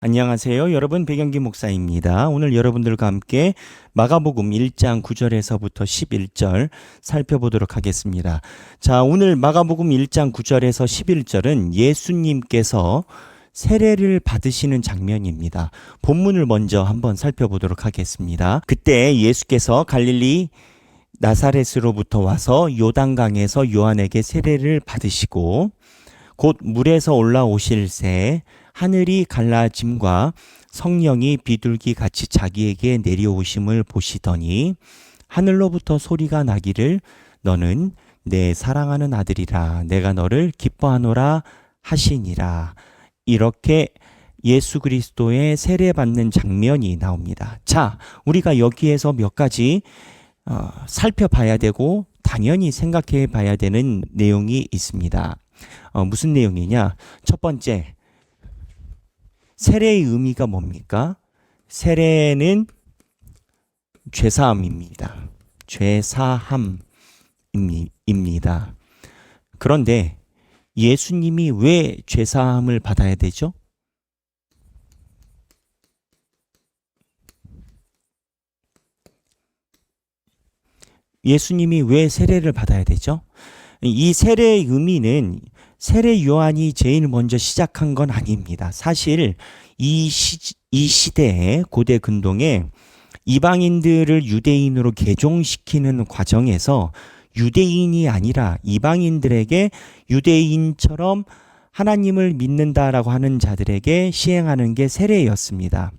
안녕하세요. 여러분, 백영기 목사입니다. 오늘 여러분들과 함께 마가복음 1장 9절에서부터 11절 살펴보도록 하겠습니다. 자, 오늘 마가복음 1장 9절에서 11절은 예수님께서 세례를 받으시는 장면입니다. 본문을 먼저 한번 살펴보도록 하겠습니다. 그때 예수께서 갈릴리 나사렛으로부터 와서 요단강에서 요한에게 세례를 받으시고 곧 물에서 올라오실 새 하늘이 갈라짐과 성령이 비둘기 같이 자기에게 내려오심을 보시더니 하늘로부터 소리가 나기를 너는 내 사랑하는 아들이라 내가 너를 기뻐하노라 하시니라. 이렇게 예수 그리스도의 세례받는 장면이 나옵니다. 자, 우리가 여기에서 몇 가지 살펴봐야 되고 당연히 생각해 봐야 되는 내용이 있습니다. 무슨 내용이냐? 첫 번째, 세례의 의미가 뭡니까? 세례는 죄사함입니다. 죄사함입니다. 그런데 예수님이 왜 죄사함을 받아야 되죠? 예수님이 왜 세례를 받아야 되죠? 이 세례의 의미는 세례 요한이 제일 먼저 시작한 건 아닙니다. 사실 이 시대에 고대 근동에 이방인들을 유대인으로 개종시키는 과정에서 유대인이 아니라 이방인들에게 유대인처럼 하나님을 믿는다라고 하는 자들에게 시행하는 게 세례였습니다.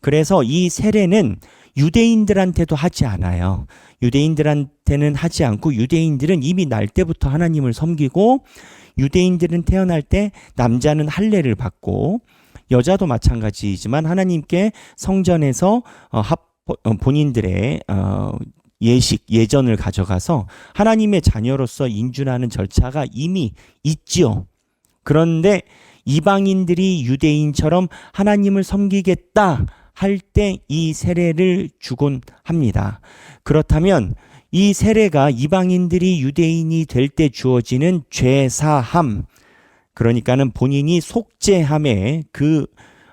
그래서 이 세례는 유대인들한테도 하지 않아요. 유대인들한테는 하지 않고 유대인들은 이미 날 때부터 하나님을 섬기고 유대인들은 태어날 때 남자는 할례를 받고 여자도 마찬가지이지만 하나님께 성전에서 본인들의 예전을 가져가서 하나님의 자녀로서 인준하는 절차가 이미 있지요. 그런데 이방인들이 유대인처럼 하나님을 섬기겠다 할 때 이 세례를 주곤 합니다. 그렇다면 이 세례가 이방인들이 유대인이 될 때 주어지는 죄사함, 그러니까는 본인이 속죄함의 그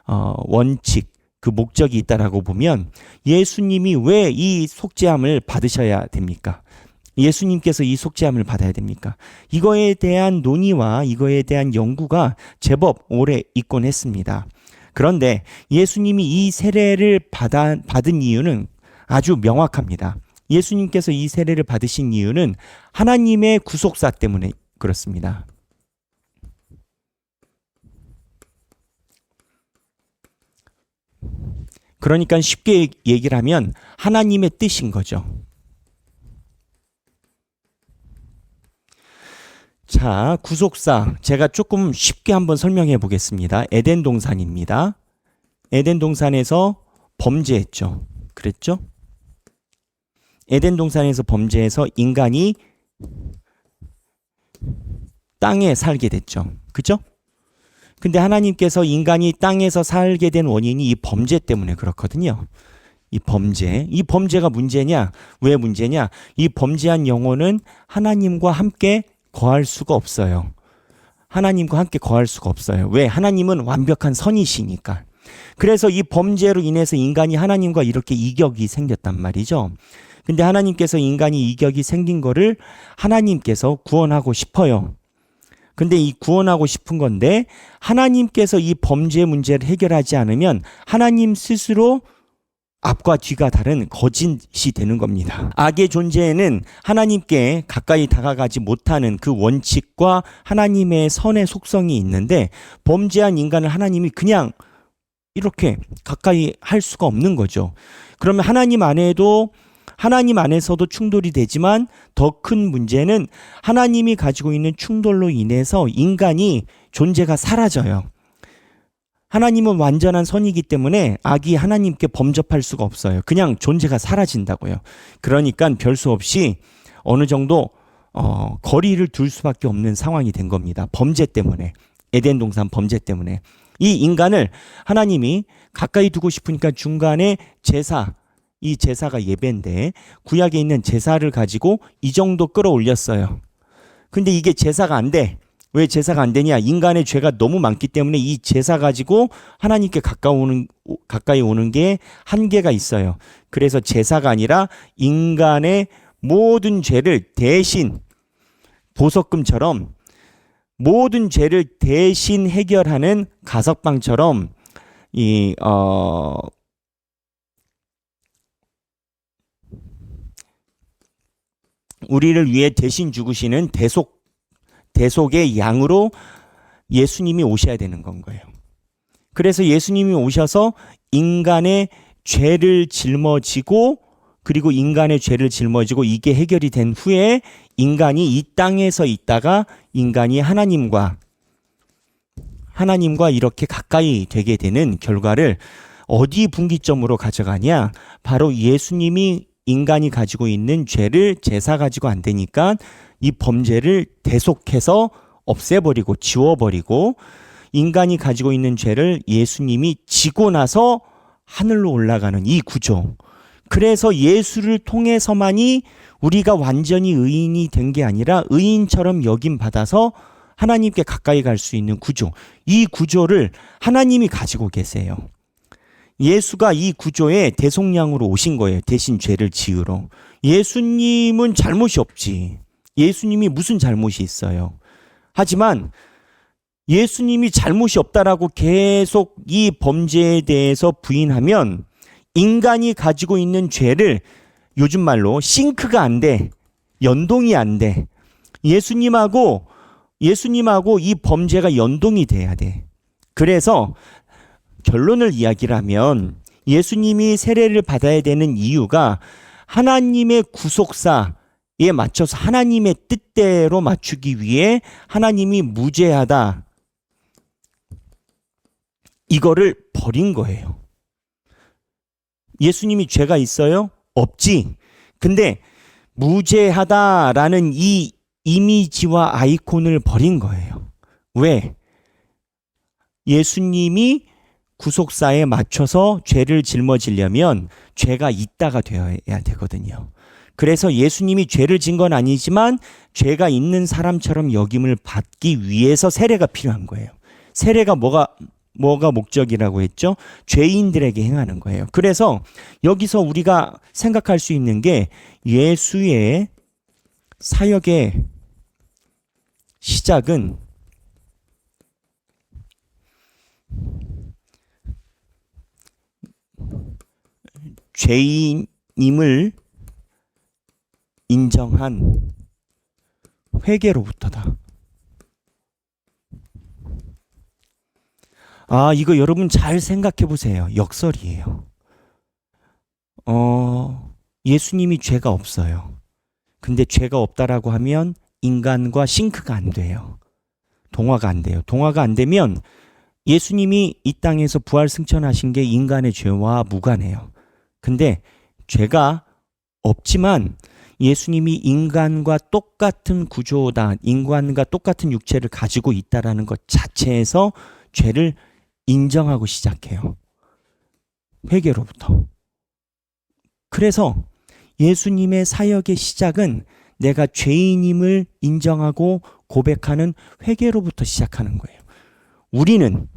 원칙, 그 목적이 있다라고 보면 예수님이 왜 이 속죄함을 받으셔야 됩니까? 예수님께서 이 속죄함을 받아야 됩니까? 이거에 대한 논의와 이거에 대한 연구가 제법 오래 있곤 했습니다. 그런데 예수님이 이 세례를 받은 이유는 아주 명확합니다. 예수님께서 이 세례를 받으신 이유는 하나님의 구속사 때문에 그렇습니다. 그러니까 쉽게 얘기를 하면 하나님의 뜻인 거죠. 자, 구속사 제가 조금 쉽게 한번 설명해 보겠습니다. 에덴 동산입니다. 에덴 동산에서 범죄했죠. 그랬죠? 에덴 동산에서 범죄해서 인간이 땅에 살게 됐죠. 그죠? 근데 하나님께서 인간이 땅에서 살게 된 원인이 이 범죄 때문에 그렇거든요. 이 범죄가 문제냐? 왜 문제냐? 이 범죄한 영혼은 하나님과 함께 거할 수가 없어요. 하나님과 함께 거할 수가 없어요. 왜? 하나님은 완벽한 선이시니까. 그래서 이 범죄로 인해서 인간이 하나님과 이렇게 이격이 생겼단 말이죠. 근데 하나님께서 인간이 이격이 생긴 거를 하나님께서 구원하고 싶어요. 근데 이 구원하고 싶은 건데 하나님께서 이 범죄 문제를 해결하지 않으면 하나님 스스로 앞과 뒤가 다른 거짓이 되는 겁니다. 악의 존재에는 하나님께 가까이 다가가지 못하는 그 원칙과 하나님의 선의 속성이 있는데 범죄한 인간을 하나님이 그냥 이렇게 가까이 할 수가 없는 거죠. 그러면 하나님 안에서도 충돌이 되지만 더 큰 문제는 하나님이 가지고 있는 충돌로 인해서 인간이 존재가 사라져요. 하나님은 완전한 선이기 때문에 악이 하나님께 범접할 수가 없어요. 그냥 존재가 사라진다고요. 그러니까 별 수 없이 어느 정도 거리를 둘 수밖에 없는 상황이 된 겁니다. 범죄 때문에. 에덴 동산 범죄 때문에. 이 인간을 하나님이 가까이 두고 싶으니까 중간에 이 제사가 예배인데 구약에 있는 제사를 가지고 이 정도 끌어올렸어요. 근데 이게 제사가 안 돼. 왜 제사가 안 되냐? 인간의 죄가 너무 많기 때문에 이 제사 가지고 하나님께 가까이 오는 게 한계가 있어요. 그래서 제사가 아니라 인간의 모든 죄를 대신 보석금처럼 모든 죄를 대신 해결하는 가석방처럼 우리를 위해 대신 죽으시는 대속의 양으로 예수님이 오셔야 되는 건 거예요. 그래서 예수님이 오셔서 인간의 죄를 짊어지고 그리고 인간의 죄를 짊어지고 이게 해결이 된 후에 인간이 이 땅에서 있다가 인간이 하나님과 이렇게 가까이 되게 되는 결과를 어디 분기점으로 가져가냐? 바로 예수님이 인간이 가지고 있는 죄를 제사 가지고 안 되니까 이 범죄를 대속해서 없애버리고 지워버리고 인간이 가지고 있는 죄를 예수님이 지고 나서 하늘로 올라가는 이 구조. 그래서 예수를 통해서만이 우리가 완전히 의인이 된 게 아니라 의인처럼 여김받아서 하나님께 가까이 갈 수 있는 구조. 이 구조를 하나님이 가지고 계세요. 예수가 이 구조에 대속량으로 오신 거예요. 대신 죄를 지으러. 예수님은 잘못이 없지. 예수님이 무슨 잘못이 있어요. 하지만 예수님이 잘못이 없다라고 계속 이 범죄에 대해서 부인하면 인간이 가지고 있는 죄를 요즘 말로 싱크가 안 돼. 연동이 안 돼. 예수님하고 이 범죄가 연동이 돼야 돼. 그래서 결론을 이야기를 하면 예수님이 세례를 받아야 되는 이유가 하나님의 구속사에 맞춰서 하나님의 뜻대로 맞추기 위해 하나님이 무죄하다. 이거를 버린 거예요. 예수님이 죄가 있어요? 없지. 근데 무죄하다라는 이 이미지와 아이콘을 버린 거예요. 왜? 예수님이 구속사에 맞춰서 죄를 짊어지려면 죄가 있다가 되어야 되거든요. 그래서 예수님이 죄를 진 건 아니지만 죄가 있는 사람처럼 여김을 받기 위해서 세례가 필요한 거예요. 세례가 뭐가 목적이라고 했죠? 죄인들에게 행하는 거예요. 그래서 여기서 우리가 생각할 수 있는 게 예수의 사역의 시작은 죄인임을 인정한 회개로부터다. 이거 여러분 잘 생각해 보세요. 역설이에요. 예수님이 죄가 없어요. 근데 죄가 없다라고 하면 인간과 싱크가 안 돼요. 동화가 안 돼요. 동화가 안 되면 예수님이 이 땅에서 부활 승천하신 게 인간의 죄와 무관해요. 근데 죄가 없지만 예수님이 인간과 똑같은 구조다, 인간과 똑같은 육체를 가지고 있다라는 것 자체에서 죄를 인정하고 시작해요. 회개로부터. 그래서 예수님의 사역의 시작은 내가 죄인임을 인정하고 고백하는 회개로부터 시작하는 거예요. 우리는요.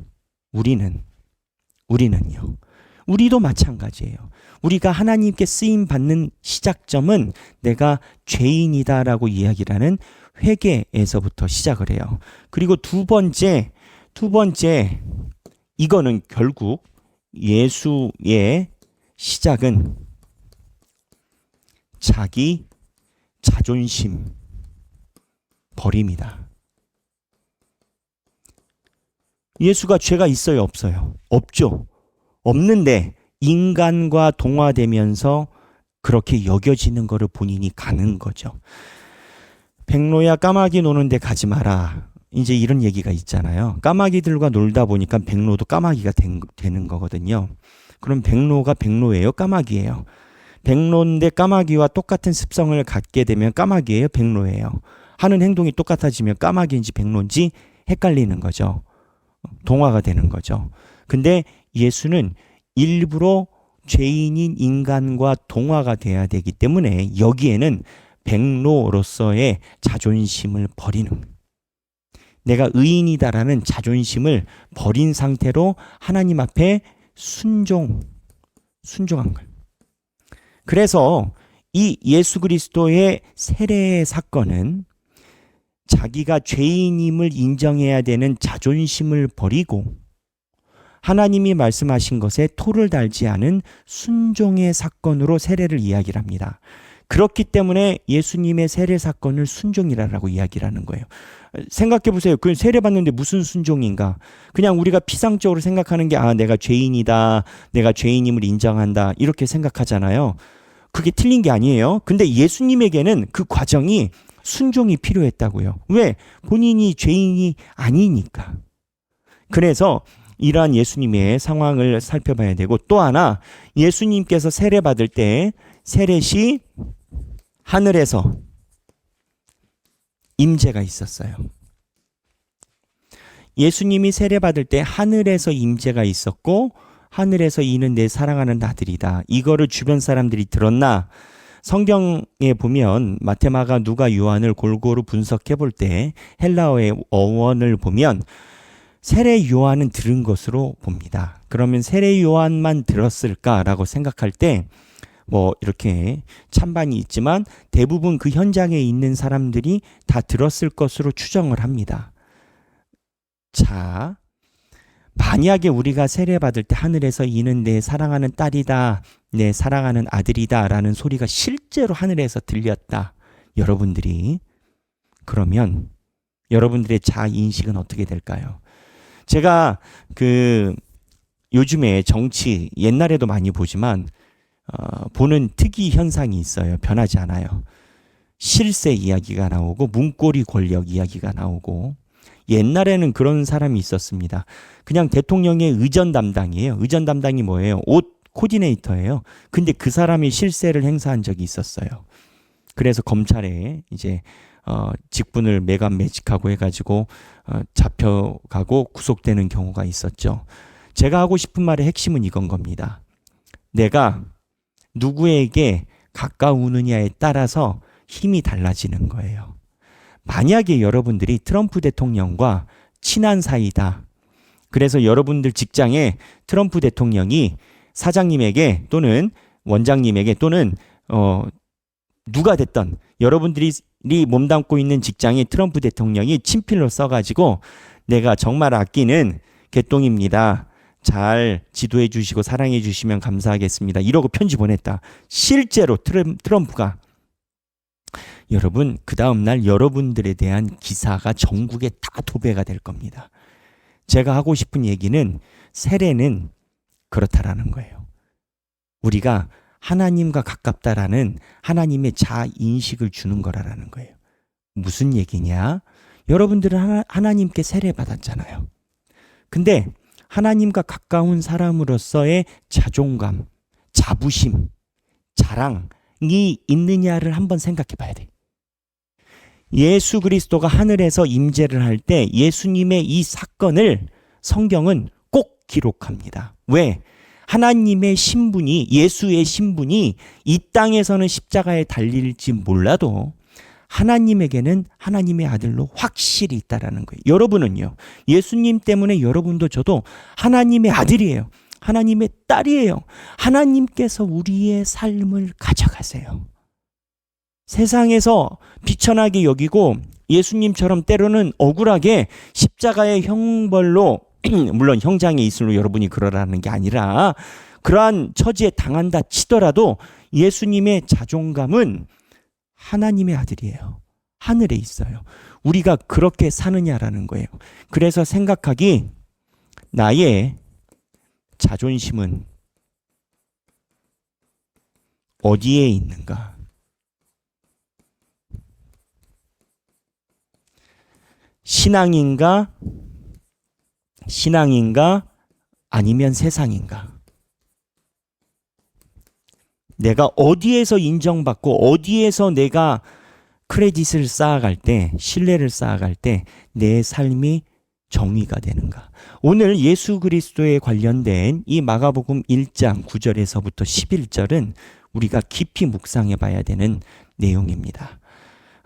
우리도 마찬가지예요. 우리가 하나님께 쓰임 받는 시작점은 내가 죄인이다라고 이야기를 하는 회개에서부터 시작을 해요. 그리고 두 번째 이거는 결국 예수의 시작은 자기 자존심 버림이다. 예수가 죄가 있어요, 없어요? 없죠. 없는데 인간과 동화되면서 그렇게 여겨지는 거를 본인이 가는 거죠. 백로야 까마귀 노는데 가지 마라. 이제 이런 얘기가 있잖아요. 까마귀들과 놀다 보니까 백로도 까마귀가 되는 거거든요. 그럼 백로가 백로예요? 까마귀예요? 백로인데 까마귀와 똑같은 습성을 갖게 되면 까마귀예요? 백로예요? 하는 행동이 똑같아지면 까마귀인지 백로인지 헷갈리는 거죠. 동화가 되는 거죠. 근데 예수는 일부러 죄인인 인간과 동화가 돼야 되기 때문에 여기에는 백로로서의 자존심을 버리는, 내가 의인이다라는 자존심을 버린 상태로 하나님 앞에 순종한 거예요. 그래서 이 예수 그리스도의 세례 사건은 자기가 죄인임을 인정해야 되는 자존심을 버리고 하나님이 말씀하신 것에 토를 달지 않은 순종의 사건으로 세례를 이야기를 합니다. 그렇기 때문에 예수님의 세례 사건을 순종이라고 이야기를 하는 거예요. 생각해 보세요. 그 세례 받는데 무슨 순종인가? 그냥 우리가 피상적으로 생각하는 게 내가 죄인이다. 내가 죄인임을 인정한다. 이렇게 생각하잖아요. 그게 틀린 게 아니에요. 근데 예수님에게는 그 과정이 순종이 필요했다고요. 왜? 본인이 죄인이 아니니까. 그래서 이러한 예수님의 상황을 살펴봐야 되고, 또 하나 예수님께서 세례 받을 때 세례시 하늘에서 임재가 있었어요. 예수님이 세례 받을 때 하늘에서 임재가 있었고, 하늘에서 이는 내 사랑하는 아들이다. 이거를 주변 사람들이 들었나? 성경에 보면 마태, 마가, 누가, 요한을 골고루 분석해 볼 때 헬라어의 어원을 보면 세례 요한은 들은 것으로 봅니다. 그러면 세례 요한만 들었을까라고 생각할 때 이렇게 찬반이 있지만 대부분 그 현장에 있는 사람들이 다 들었을 것으로 추정을 합니다. 자, 만약에 우리가 세례받을 때 하늘에서 이는 내 사랑하는 딸이다, 내 사랑하는 아들이다 라는 소리가 실제로 하늘에서 들렸다. 여러분들이 그러면 여러분들의 자인식은 어떻게 될까요? 제가 요즘에 정치 옛날에도 많이 보지만 보는 특이 현상이 있어요. 변하지 않아요. 실세 이야기가 나오고 문고리 권력 이야기가 나오고, 옛날에는 그런 사람이 있었습니다. 그냥 대통령의 의전 담당이에요. 의전 담당이 뭐예요? 옷 코디네이터예요. 근데 그 사람이 실세를 행사한 적이 있었어요. 그래서 검찰에 이제 직분을 매각매직하고 해가지고 잡혀가고 구속되는 경우가 있었죠. 제가 하고 싶은 말의 핵심은 이건 겁니다. 내가 누구에게 가까우느냐에 따라서 힘이 달라지는 거예요. 만약에 여러분들이 트럼프 대통령과 친한 사이다. 그래서 여러분들 직장에 트럼프 대통령이 사장님에게 또는 원장님에게 또는 누가 됐던 여러분들이 몸담고 있는 직장에 트럼프 대통령이 친필로 써가지고 내가 정말 아끼는 개똥입니다. 잘 지도해 주시고 사랑해 주시면 감사하겠습니다. 이러고 편지 보냈다. 실제로 트럼프가 여러분, 그 다음날 여러분들에 대한 기사가 전국에 다 도배가 될 겁니다. 제가 하고 싶은 얘기는 세례는 그렇다라는 거예요. 우리가 하나님과 가깝다라는 하나님의 자인식을 주는 거라는 거예요. 무슨 얘기냐? 여러분들은 하나님께 세례 받았잖아요. 근데 하나님과 가까운 사람으로서의 자존감, 자부심, 자랑이 있느냐를 한번 생각해 봐야 돼. 예수 그리스도가 하늘에서 임재를 할 때 예수님의 이 사건을 성경은 꼭 기록합니다. 왜? 하나님의 신분이, 예수의 신분이 이 땅에서는 십자가에 달릴지 몰라도 하나님에게는 하나님의 아들로 확실히 있다라는 거예요. 여러분은요, 예수님 때문에 여러분도 저도 하나님의 아들이에요. 하나님의 딸이에요. 하나님께서 우리의 삶을 가져가세요. 세상에서 비천하게 여기고 예수님처럼 때로는 억울하게 십자가의 형벌로 물론 형장의 이슬로 여러분이 그러라는 게 아니라 그러한 처지에 당한다 치더라도 예수님의 자존감은 하나님의 아들이에요. 하늘에 있어요. 우리가 그렇게 사느냐라는 거예요. 그래서 생각하기, 나의 자존심은 어디에 있는가? 신앙인가? 아니면 세상인가? 내가 어디에서 인정받고 어디에서 내가 크레딧을 쌓아갈 때, 신뢰를 쌓아갈 때 내 삶이 정의가 되는가? 오늘 예수 그리스도에 관련된 이 마가복음 1장 9절에서부터 11절은 우리가 깊이 묵상해 봐야 되는 내용입니다.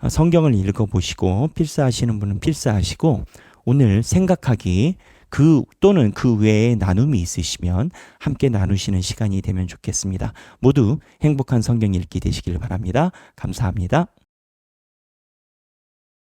성경을 읽어보시고 필사하시는 분은 필사하시고 오늘 생각하기 또는 그 외에 나눔이 있으시면 함께 나누시는 시간이 되면 좋겠습니다. 모두 행복한 성경 읽기 되시길 바랍니다. 감사합니다.